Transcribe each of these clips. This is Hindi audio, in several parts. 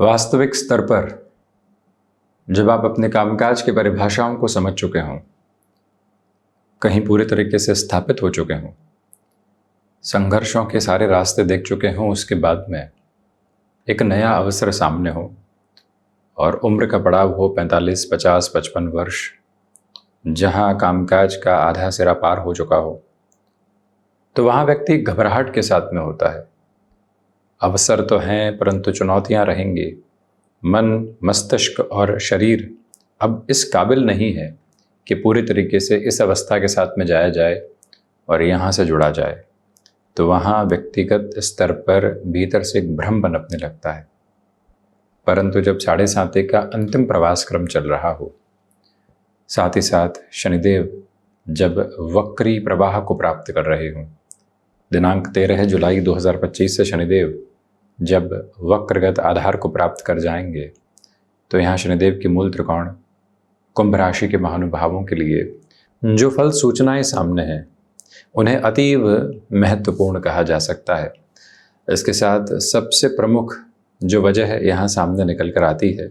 वास्तविक स्तर पर जब आप अपने कामकाज की परिभाषाओं को समझ चुके हों, कहीं पूरे तरीके से स्थापित हो चुके हों, संघर्षों के सारे रास्ते देख चुके हों, उसके बाद में एक नया अवसर सामने हो और उम्र का पड़ाव हो 45, 50, 55 वर्ष, जहां कामकाज का आधा सिरा पार हो चुका हो, तो वहां व्यक्ति घबराहट के साथ में होता है। अवसर तो हैं परंतु चुनौतियां रहेंगी। मन, मस्तिष्क और शरीर अब इस काबिल नहीं है कि पूरी तरीके से इस अवस्था के साथ में जाया जाए और यहाँ से जुड़ा जाए। तो वहाँ व्यक्तिगत स्तर पर भीतर से एक भ्रम पनपने लगता है। परंतु जब 7.5 का अंतिम प्रवास क्रम चल रहा हो, साथ ही साथ शनिदेव जब वक्री प्रवाह को प्राप्त कर रहे हों, दिनांक 13 जुलाई 2025 से शनिदेव जब वक्रगत आधार को प्राप्त कर जाएंगे, तो यहाँ शनिदेव की मूल त्रिकोण कुंभ राशि के महानुभावों के लिए जो फल सूचनाएं सामने हैं, उन्हें अतीव महत्वपूर्ण कहा जा सकता है। इसके साथ सबसे प्रमुख जो वजह है यहाँ सामने निकल कर आती है,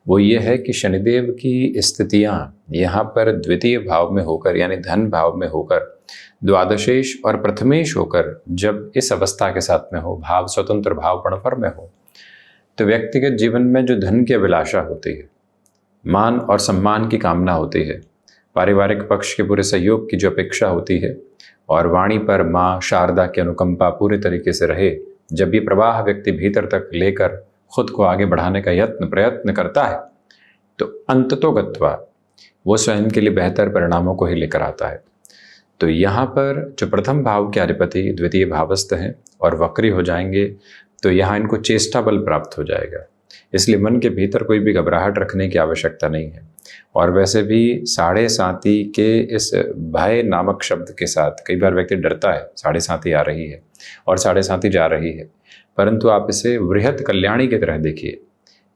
वो ये है कि शनिदेव की स्थितियाँ यहाँ पर द्वितीय भाव में होकर, यानी धन भाव में होकर, द्वादशेश और प्रथमेश होकर जब इस अवस्था के साथ में हो, भाव स्वतंत्र भाव पणफर में हो, तो व्यक्तिगत जीवन में जो धन की अभिलाषा होती है, मान और सम्मान की कामना होती है, पारिवारिक पक्ष के पूरे सहयोग की जो अपेक्षा होती है, और वाणी पर माँ शारदा की अनुकंपा पूरे तरीके से रहे, जब ये प्रवाह व्यक्ति भीतर तक लेकर खुद को आगे बढ़ाने का प्रयत्न करता है, तो अंततोगत्वा वो स्वयं के लिए बेहतर परिणामों को ही लेकर आता है। तो यहाँ पर जो प्रथम भाव के अधिपति द्वितीय भावस्थ हैं और वक्री हो जाएंगे, तो यहाँ इनको चेष्टा बल प्राप्त हो जाएगा। इसलिए मन के भीतर कोई भी घबराहट रखने की आवश्यकता नहीं है। और वैसे भी 7.5 के इस भय नामक शब्द के साथ कई बार व्यक्ति डरता है, 7.5 आ रही है और 7.5 जा रही है, परंतु आप इसे वृहत कल्याणी की तरह देखिए।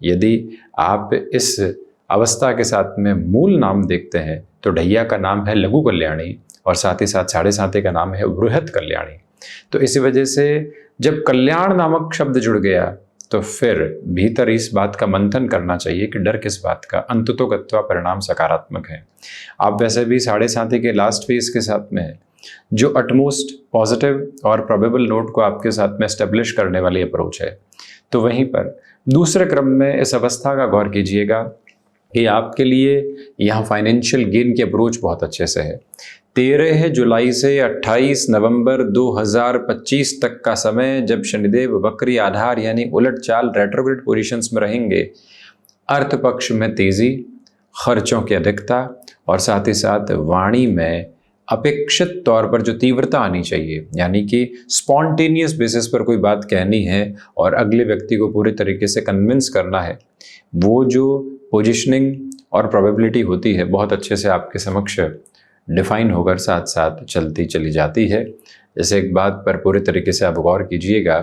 यदि आप इस अवस्था के साथ में मूल नाम देखते हैं, तो ढैया का नाम है लघु कल्याणी और साथ ही साथ 7.5 का नाम है वृहत कल्याणी। तो इसी वजह से जब कल्याण नामक शब्द जुड़ गया, तो फिर भीतर इस बात का मंथन करना चाहिए कि डर किस बात का, अंततोगत्वा परिणाम सकारात्मक है। आप वैसे भी 7.5 के लास्ट फेज के साथ में है, जो अटमोस्ट पॉजिटिव और प्रोबेबल नोट को आपके साथ में एस्टेब्लिश करने वाली अप्रोच है। तो वहीं पर दूसरे क्रम में इस अवस्था का गौर कीजिएगा कि आपके लिए यहाँ फाइनेंशियल गेन की अप्रोच बहुत अच्छे से है। 13 जुलाई से 28 नवंबर 2025 तक का समय जब शनिदेव वक्री आधार यानी उलट चाल रेट्रोग्रेड पोजीशंस में रहेंगे, अर्थ पक्ष में तेजी, खर्चों की अधिकता और साथ ही साथ वाणी में अपेक्षित तौर पर जो तीव्रता आनी चाहिए, यानी कि स्पॉन्टेनियस बेसिस पर कोई बात कहनी है और अगले व्यक्ति को पूरे तरीके से कन्विंस करना है, वो जो पोजिशनिंग और प्रोबेबिलिटी होती है बहुत अच्छे से आपके समक्ष डिफाइन होकर साथ साथ चलती चली जाती है। जैसे एक बात पर पूरे तरीके से आप गौर कीजिएगा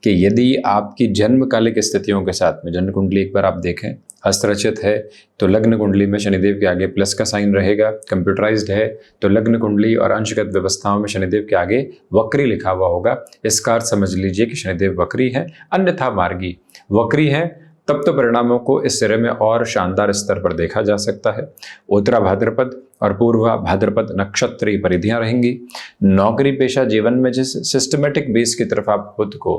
कि यदि आपकी जन्मकालिक स्थितियों के साथ में जन्म कुंडली एक बार आप देखें, हस्तरचित है तो लग्न कुंडली में शनिदेव के आगे प्लस का साइन रहेगा, कंप्यूटराइज्ड है तो लग्न कुंडली और अंशगत व्यवस्थाओं में शनिदेव के आगे वक्री लिखा हुआ होगा। इसका अर्थ समझ लीजिए कि शनिदेव वक्री है, अन्यथा मार्गी। वक्री है तब तो परिणामों को इस सिरे में और शानदार स्तर पर देखा जा सकता है। उत्तरा भाद्रपद और पूर्वा भाद्रपद नक्षत्रीय परिधियां रहेंगी। नौकरी पेशा जीवन में जिस सिस्टमेटिक बेस की तरफ आप खुद को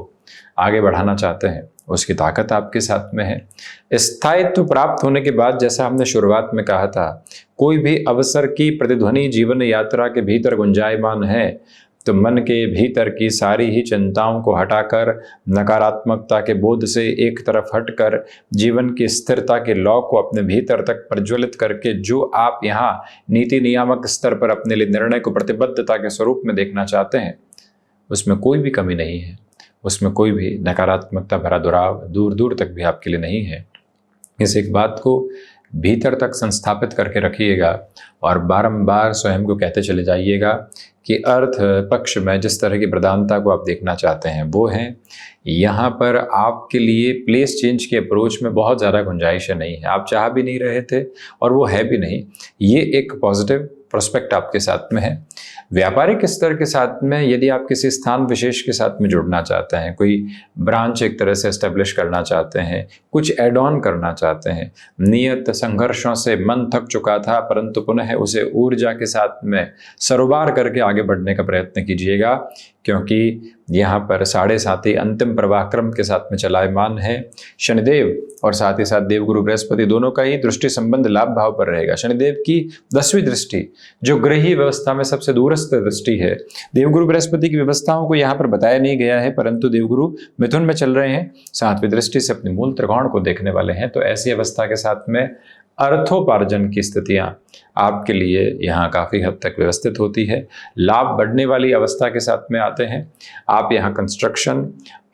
आगे बढ़ाना चाहते हैं, उसकी ताकत आपके साथ में है। स्थायित्व प्राप्त होने के बाद, जैसा हमने शुरुआत में कहा था, कोई भी अवसर की प्रतिध्वनि जीवन यात्रा के भीतर गुंजायमान है, तो मन के भीतर की सारी ही चिंताओं को हटाकर, नकारात्मकता के बोध से एक तरफ हटकर, जीवन की स्थिरता के लौ को अपने भीतर तक प्रज्वलित करके जो आप यहाँ नीति नियामक स्तर पर अपने लिए निर्णय को प्रतिबद्धता के स्वरूप में देखना चाहते हैं, उसमें कोई भी कमी नहीं है, उसमें कोई भी नकारात्मकता भरा दुराव दूर दूर तक भी आपके लिए नहीं है। इस एक बात को भीतर तक संस्थापित करके रखिएगा और बारंबार स्वयं को कहते चले जाइएगा कि अर्थ पक्ष में जिस तरह की प्रधानता को आप देखना चाहते हैं वो है। यहाँ पर आपके लिए प्लेस चेंज के अप्रोच में बहुत ज़्यादा गुंजाइश नहीं है, आप चाह भी नहीं रहे थे और वो है भी नहीं। ये एक पॉजिटिव प्रोस्पेक्ट आपके साथ में है। व्यापारिक स्तर के साथ में यदि आप किसी स्थान विशेष के साथ में जुड़ना चाहते हैं, कोई ब्रांच एक तरह से एस्टेब्लिश करना चाहते हैं, कुछ एड ऑन करना चाहते हैं, नियत संघर्षों से मन थक चुका था परंतु पुनः उसे ऊर्जा के साथ में सरोबार करके आगे बढ़ने का प्रयत्न कीजिएगा, क्योंकि यहाँ पर साढ़े साथी अंतिम प्रवाहक्रम के साथ में चलायमान है। शनिदेव और साथ ही साथ देवगुरु बृहस्पति दोनों का ही दृष्टि संबंध लाभ भाव पर रहेगा। शनिदेव की 10वीं दृष्टि जो ग्रही व्यवस्था में सबसे दूरस्थ दृष्टि है। देवगुरु बृहस्पति की व्यवस्थाओं को यहाँ पर बताया नहीं गया है, परंतु देवगुरु मिथुन में चल रहे हैं, 7वीं दृष्टि से अपने मूल त्रिकोण को देखने वाले हैं। तो ऐसी अवस्था के साथ में अर्थोपार्जन की स्थितियां आपके लिए यहाँ काफ़ी हद तक व्यवस्थित होती है। लाभ बढ़ने वाली अवस्था के साथ में आते हैं। आप यहाँ कंस्ट्रक्शन,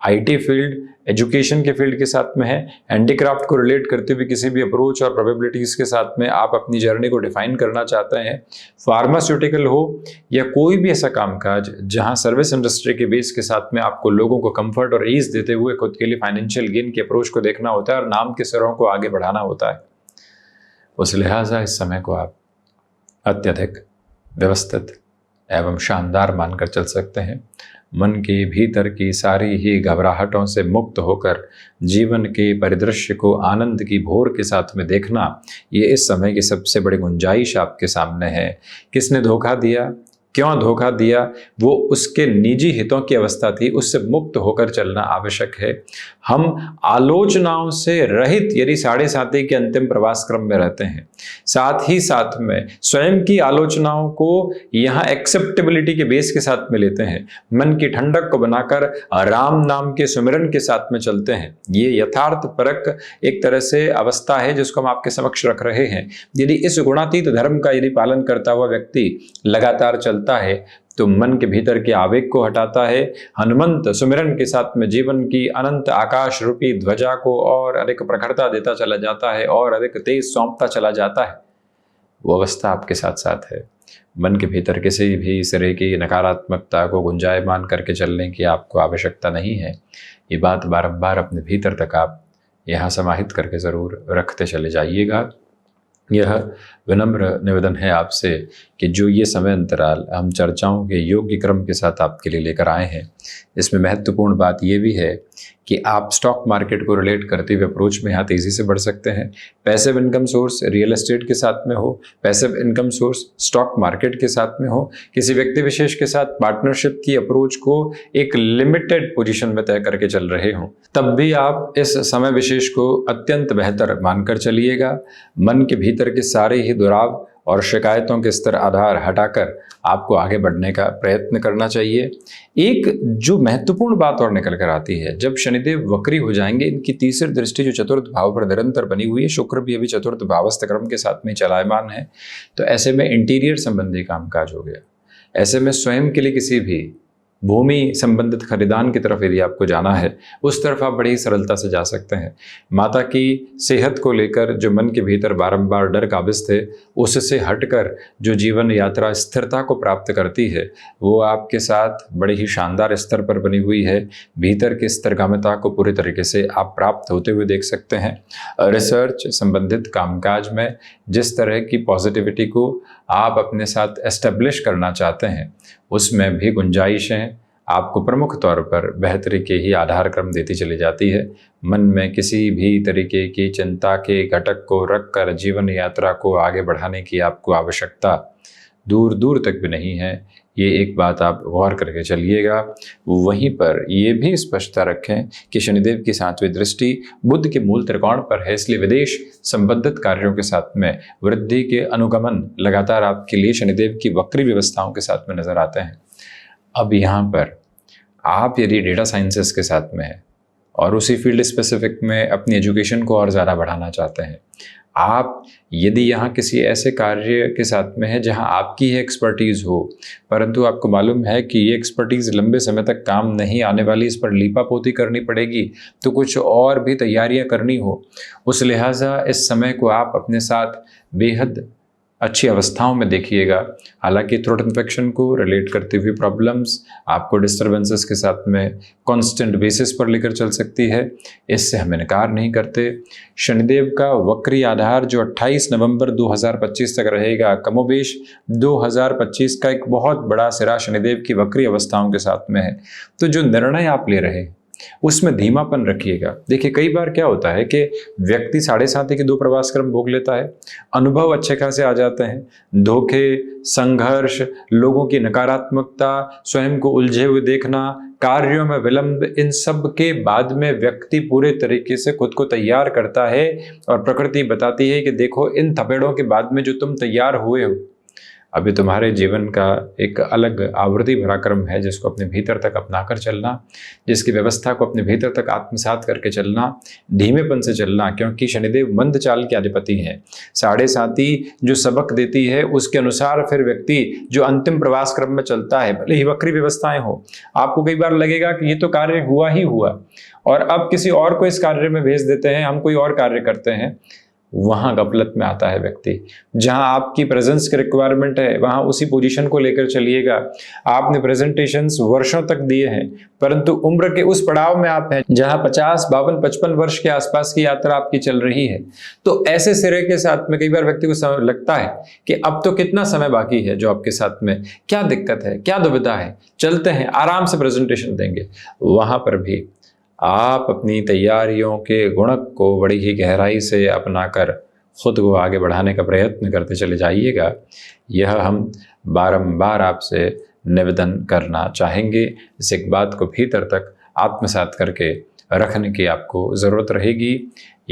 आईटी फील्ड, एजुकेशन के फील्ड के साथ में है। हैंडीक्राफ्ट को रिलेट करते हुए किसी भी अप्रोच और प्रोबेबिलिटीज़ के साथ में आप अपनी जर्नी को डिफाइन करना चाहते हैं। फार्मास्यूटिकल हो या कोई भी ऐसा कामकाज जहां सर्विस इंडस्ट्री के बेस के साथ में आपको लोगों को कंफर्ट और ईज देते हुए खुद के लिए फाइनेंशियल गेन के अप्रोच को देखना होता है और नाम के सिरों को आगे बढ़ाना होता है, उस लिहाजा इस समय को आप अत्यधिक व्यवस्थित एवं शानदार मानकर चल सकते हैं। मन के भीतर की सारी ही घबराहटों से मुक्त होकर जीवन के परिदृश्य को आनंद की भोर के साथ में देखना, ये इस समय की सबसे बड़ी गुंजाइश आपके सामने है। किसने धोखा दिया, क्यों धोखा दिया, वो उसके निजी हितों की अवस्था थी, उससे मुक्त होकर चलना आवश्यक है। हम आलोचनाओं से रहित यदि साढ़े साथी के अंतिम प्रवास क्रम में रहते हैं, साथ ही साथ में स्वयं की आलोचनाओं को यहाँ एक्सेप्टेबिलिटी के बेस के साथ में लेते हैं, मन की ठंडक को बनाकर राम नाम के सुमिरन के साथ में चलते हैं, ये यथार्थ परक एक तरह से अवस्था है जिसको हम आपके समक्ष रख रहे हैं। यदि इस गुणातीत धर्म का यदि पालन करता हुआ व्यक्ति लगातार चलता है तो मन के भीतर के आवेग को हटाता है, हनुमंत सुमिरन के साथ में जीवन की अनंत आकाश रूपी ध्वजा को और अधिक प्रखरता देता चला जाता है और अधिक तेज सौंपता चला जाता है। वो अवस्था आपके साथ साथ है। मन के भीतर किसी भी तरह की नकारात्मकता को गुंजायमान करके चलने की आपको आवश्यकता नहीं है। ये बात बारंबार अपने भीतर तक आप यहाँ समाहित करके ज़रूर रखते चले जाइएगा। यह विनम्र निवेदन है आपसे कि जो ये समय अंतराल हम चर्चाओं के योग्य क्रम के साथ आपके लिए लेकर आए हैं, इसमें महत्वपूर्ण बात ये भी है कि आप स्टॉक मार्केट को रिलेट करते हुए अप्रोच में यहाँ तेज़ी से बढ़ सकते हैं। Passive income source real estate के साथ में हो, passive income source stock market के साथ में हो, किसी व्यक्ति विशेष के साथ पार्टनरशिप की अप्रोच को एक लिमिटेड पोजीशन में तय करके चल रहे हों, तब भी आप इस समय विशेष को अत्यंत बेहतर मानकर चलिएगा। मन के भीतर के सारे ही दुराव और शिकायतों के स्तर आधार हटाकर आपको आगे बढ़ने का प्रयत्न करना चाहिए। एक जो महत्वपूर्ण बात और निकल कर आती है, जब शनिदेव वक्री हो जाएंगे, इनकी तीसरी दृष्टि जो चतुर्थ भाव पर निरंतर बनी हुई है, शुक्र भी अभी चतुर्थ भावस्थ क्रम के साथ में चलायमान है, तो ऐसे में इंटीरियर संबंधी कामकाज हो गया। ऐसे में स्वयं के लिए किसी भी भूमि संबंधित खरीदान की तरफ यदि आपको जाना है, उस तरफ आप बड़ी सरलता से जा सकते हैं। माता की सेहत को लेकर जो मन के भीतर बारंबार डर काबिज थे, उससे हटकर जो जीवन यात्रा स्थिरता को प्राप्त करती है, वो आपके साथ बड़े ही शानदार स्तर पर बनी हुई है। भीतर की स्थिरगामिता को पूरी तरीके से आप प्राप्त होते हुए देख सकते हैं। रिसर्च संबंधित कामकाज में जिस तरह की पॉजिटिविटी को आप अपने साथ एस्टेब्लिश करना चाहते हैं, उसमें भी गुंजाइशें आपको प्रमुख तौर पर बेहतरी के ही आधार क्रम देती चली जाती है। मन में किसी भी तरीके की चिंता के घटक को रखकर जीवन यात्रा को आगे बढ़ाने की आपको आवश्यकता दूर दूर तक भी नहीं है। ये एक बात आप गौर करके चलिएगा। वहीं पर ये भी स्पष्टता रखें कि शनिदेव की 7वीं दृष्टि बुध के मूल त्रिकोण पर है, इसलिए विदेश संबंधित कार्यों के साथ में वृद्धि के अनुगमन लगातार आपके लिए शनिदेव की वक्री व्यवस्थाओं के साथ में नजर आते हैं। अब यहाँ पर आप यदि डेटा साइंसेस के साथ में है और उसी फील्ड स्पेसिफिक में अपनी एजुकेशन को और ज़्यादा बढ़ाना चाहते हैं, आप यदि यहाँ किसी ऐसे कार्य के साथ में है जहाँ आपकी ही एक्सपर्टीज़ हो, परंतु आपको मालूम है कि ये एक्सपर्टीज़ लंबे समय तक काम नहीं आने वाली, इस पर लीपापोती करनी पड़ेगी, तो कुछ और भी तैयारियाँ करनी हो, उस लिहाजा इस समय को आप अपने साथ बेहद अच्छी अवस्थाओं में देखिएगा। हालांकि थ्रोट इन्फेक्शन को रिलेट करती हुई प्रॉब्लम्स आपको डिस्टर्बेंसेस के साथ में कांस्टेंट बेसिस पर लेकर चल सकती है, इससे हम इनकार नहीं करते। शनिदेव का वक्री आधार जो 28 नवंबर 2025 तक रहेगा, कमोबेश 2025 का एक बहुत बड़ा सिरा शनिदेव की वक्री अवस्थाओं के साथ में है। तो जो निर्णय आप ले रहे हैं उसमें धीमापन रखिएगा। देखिए, कई बार क्या होता है कि व्यक्ति 7.5 के 2 प्रवास क्रम भोग लेता है, अनुभव अच्छे खासे आ जाते हैं, धोखे, संघर्ष, लोगों की नकारात्मकता, स्वयं को उलझे हुए देखना, कार्यों में विलंब, इन सब के बाद में व्यक्ति पूरे तरीके से खुद को तैयार करता है और प्रकृति बताती है कि देखो, इन थपेड़ों के बाद में जो तुम तैयार हुए हो, अभी तुम्हारे जीवन का एक अलग आवृत्ति भरा क्रम है जिसको अपने भीतर तक अपनाकर चलना, जिसकी व्यवस्था को अपने भीतर तक आत्मसात करके चलना, धीमेपन से चलना, क्योंकि शनिदेव मंद चाल के अधिपति हैं। 7.5 जो सबक देती है उसके अनुसार फिर व्यक्ति जो अंतिम प्रवास क्रम में चलता है, भले ही वक्री व्यवस्थाएं हो, आपको कई बार लगेगा कि ये तो कार्य हुआ ही हुआ और अब किसी और को इस कार्य में भेज देते हैं, हम कोई और कार्य करते हैं, वहां गफलत में आता है व्यक्ति। जहां आपकी प्रेजेंस की रिक्वायरमेंट है वहां उसी पोजीशन को लेकर चलिएगा। आपने प्रेजेंटेशंस वर्षों तक दिए हैं, परंतु उम्र के उस पड़ाव में आप हैं जहां 50, 52, 55 वर्ष के आसपास की यात्रा आपकी चल रही है। तो ऐसे सिरे के साथ में कई बार व्यक्ति को लगता है कि अब तो कितना समय बाकी है, जो आपके साथ में क्या दिक्कत है, क्या दुविधा है, चलते हैं आराम से प्रेजेंटेशन देंगे। वहां पर भी आप अपनी तैयारियों के गुणक को बड़ी ही गहराई से अपनाकर खुद को आगे बढ़ाने का प्रयत्न करते चले जाइएगा। यह हम बारंबार आपसे निवेदन करना चाहेंगे। इस एक बात को भीतर तक आत्मसात करके रखने की आपको ज़रूरत रहेगी।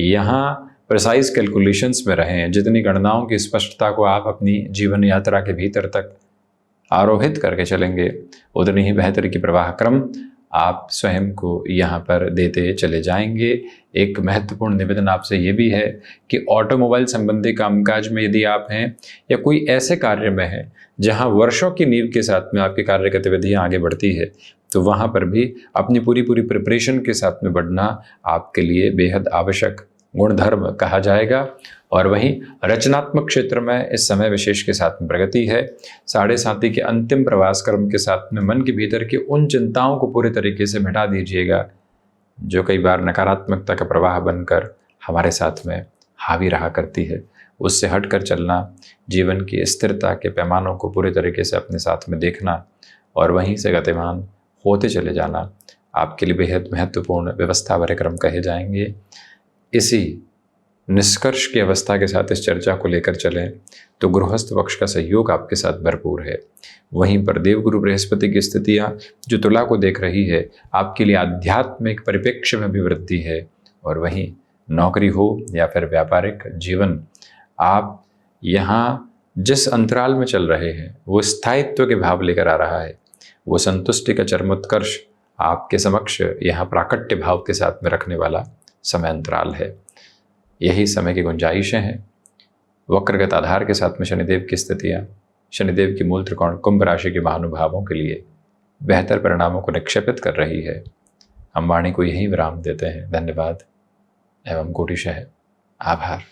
यहाँ प्रिसाइज कैलकुलेशंस में रहें। जितनी गणनाओं की स्पष्टता को आप अपनी जीवन यात्रा के भीतर तक आरोहित करके चलेंगे, उतनी ही बेहतर की प्रवाह क्रम आप स्वयं को यहाँ पर देते चले जाएंगे। एक महत्वपूर्ण निवेदन आपसे ये भी है कि ऑटोमोबाइल संबंधी कामकाज में यदि आप हैं या कोई ऐसे कार्य में हैं जहाँ वर्षों की नींव के साथ में आपकी कार्य गतिविधियाँ आगे बढ़ती है, तो वहाँ पर भी अपनी पूरी प्रिपरेशन के साथ में बढ़ना आपके लिए बेहद आवश्यक गुणधर्म कहा जाएगा। और वहीं रचनात्मक क्षेत्र में इस समय विशेष के साथ में प्रगति है। 7.5 के अंतिम प्रवास क्रम के साथ में मन के भीतर की उन चिंताओं को पूरे तरीके से मिटा दीजिएगा जो कई बार नकारात्मकता का प्रवाह बनकर हमारे साथ में हावी रहा करती है। उससे हटकर चलना, जीवन की स्थिरता के पैमानों को पूरे तरीके से अपने साथ में देखना और वहीं से गतिमान होते चले जाना आपके लिए बेहद महत्वपूर्ण व्यवस्था भरे क्रम कहे जाएंगे। इसी निष्कर्ष की अवस्था के साथ इस चर्चा को लेकर चलें तो गृहस्थ पक्ष का सहयोग आपके साथ भरपूर है। वहीं पर देवगुरु बृहस्पति की स्थितियां जो तुला को देख रही है, आपके लिए आध्यात्मिक परिप्रेक्ष्य में भी वृद्धि है। और वहीं नौकरी हो या फिर व्यापारिक जीवन, आप यहाँ जिस अंतराल में चल रहे हैं वो स्थायित्व के भाव लेकर आ रहा है। वो संतुष्टि का चरमोत्कर्ष आपके समक्ष यहाँ प्राकट्य भाव के साथ में रखने वाला समय अंतराल है। यही समय की गुंजाइशें हैं। वक्रगत आधार के साथ में शनिदेव की स्थितियाँ शनिदेव की मूल त्रिकोण कुंभ राशि के महानुभावों के लिए बेहतर परिणामों को निक्षेपित कर रही है। हम वाणी को यही विराम देते हैं। धन्यवाद एवं कोटिशः आभार।